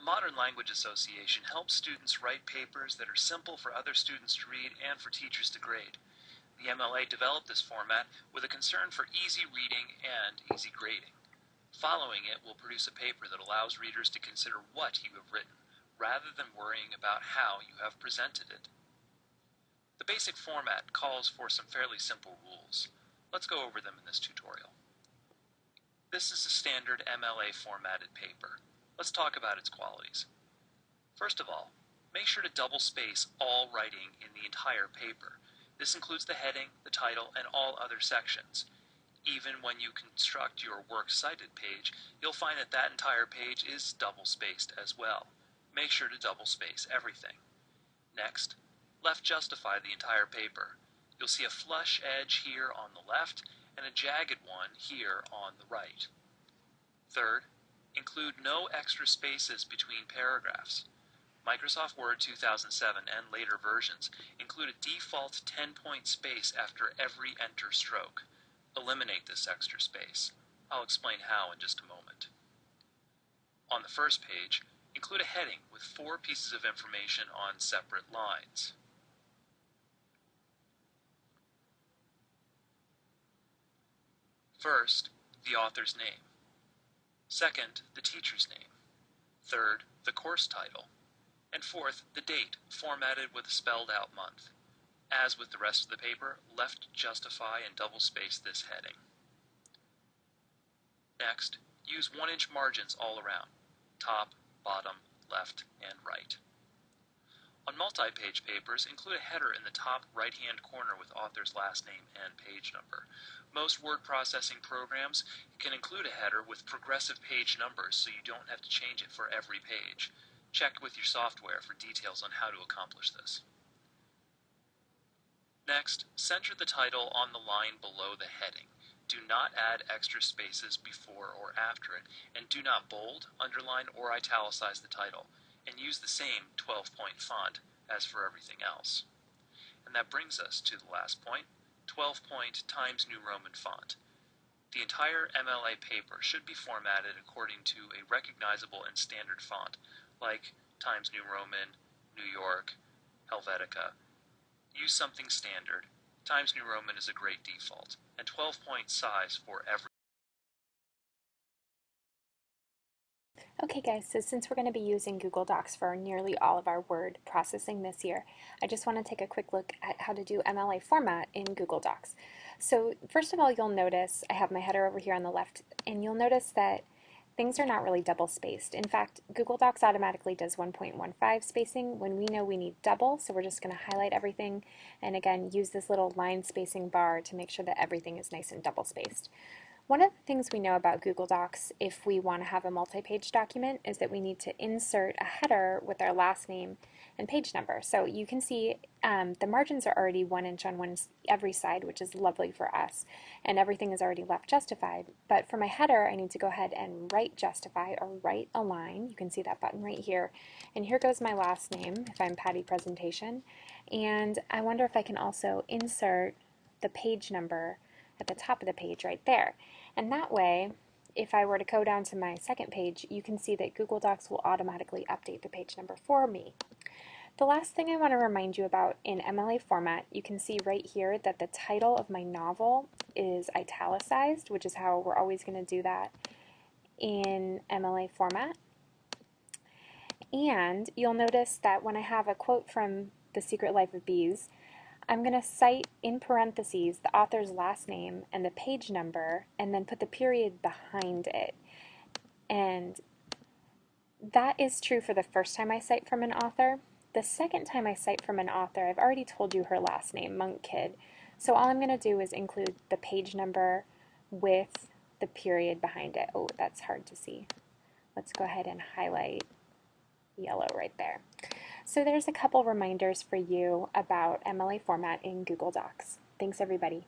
Modern Language Association helps students write papers that are simple for other students to read and for teachers to grade. The MLA developed this format with a concern for easy reading and easy grading. Following it will produce a paper that allows readers to consider what you have written, rather than worrying about how you have presented it. The basic format calls for some fairly simple rules. Let's go over them in this tutorial. This is a standard MLA formatted paper. Let's talk about its qualities. First of all, make sure to double space all writing in the entire paper. This includes the heading, the title, and all other sections. Even when you construct your works cited page, you'll find that that entire page is double spaced as well. Make sure to double space everything. Next, left justify the entire paper. You'll see a flush edge here on the left and a jagged one here on the right. Third, include no extra spaces between paragraphs. Microsoft Word 2007 and later versions include a default 10-point space after every enter stroke. Eliminate this extra space. I'll explain how in just a moment. On the first page, include a heading with 4 pieces of information on separate lines. First, the author's name. Second, the teacher's name. Third, the course title. And fourth, the date, formatted with a spelled out month. As with the rest of the paper, left justify and double space this heading. Next, use 1-inch margins all around, top, bottom, left, and right. On multi-page papers, include a header in the top right-hand corner with author's last name and page number. Most word processing programs can include a header with progressive page numbers so you don't have to change it for every page. Check with your software for details on how to accomplish this. Next, center the title on the line below the heading. Do not add extra spaces before or after it, and do not bold, underline, or italicize the title, and use the same 12-point font as for everything else. And that brings us to the last point, 12-point Times New Roman font. The entire MLA paper should be formatted according to a recognizable and standard font, like Times New Roman, New York, Helvetica. Use something standard. Times New Roman is a great default, and 12-point size for every. Okay guys, so since we're going to be using Google Docs for nearly all of our word processing this year, I just want to take a quick look at how to do MLA format in Google Docs. So first of all, you'll notice I have my header over here on the left, and you'll notice that things are not really double spaced. In fact, Google Docs automatically does 1.15 spacing when we know we need double, so we're just going to highlight everything and again use this little line spacing bar to make sure that everything is nice and double spaced. One of the things we know about Google Docs if we want to have a multi-page document is that we need to insert a header with our last name and page number. So you can see the margins are already 1 inch on every side, which is lovely for us, and everything is already left justified. But for my header, I need to go ahead and right justify or right align. You can see that button right here. And here goes my last name if I'm Patty Presentation. And I wonder if I can also insert the page number at the top of the page right there. And that way, if I were to go down to my second page, you can see that Google Docs will automatically update the page number for me. The last thing I want to remind you about in MLA format, you can see right here that the title of my novel is italicized, which is how we're always going to do that in MLA format. And you'll notice that when I have a quote from The Secret Life of Bees, I'm going to cite in parentheses the author's last name and the page number and then put the period behind it. And that is true for the first time I cite from an author. The second time I cite from an author, I've already told you her last name, Monk Kid. So all I'm going to do is include the page number with the period behind it. Oh, that's hard to see. Let's go ahead and highlight yellow right there. So there's a couple reminders for you about MLA format in Google Docs. Thanks everybody.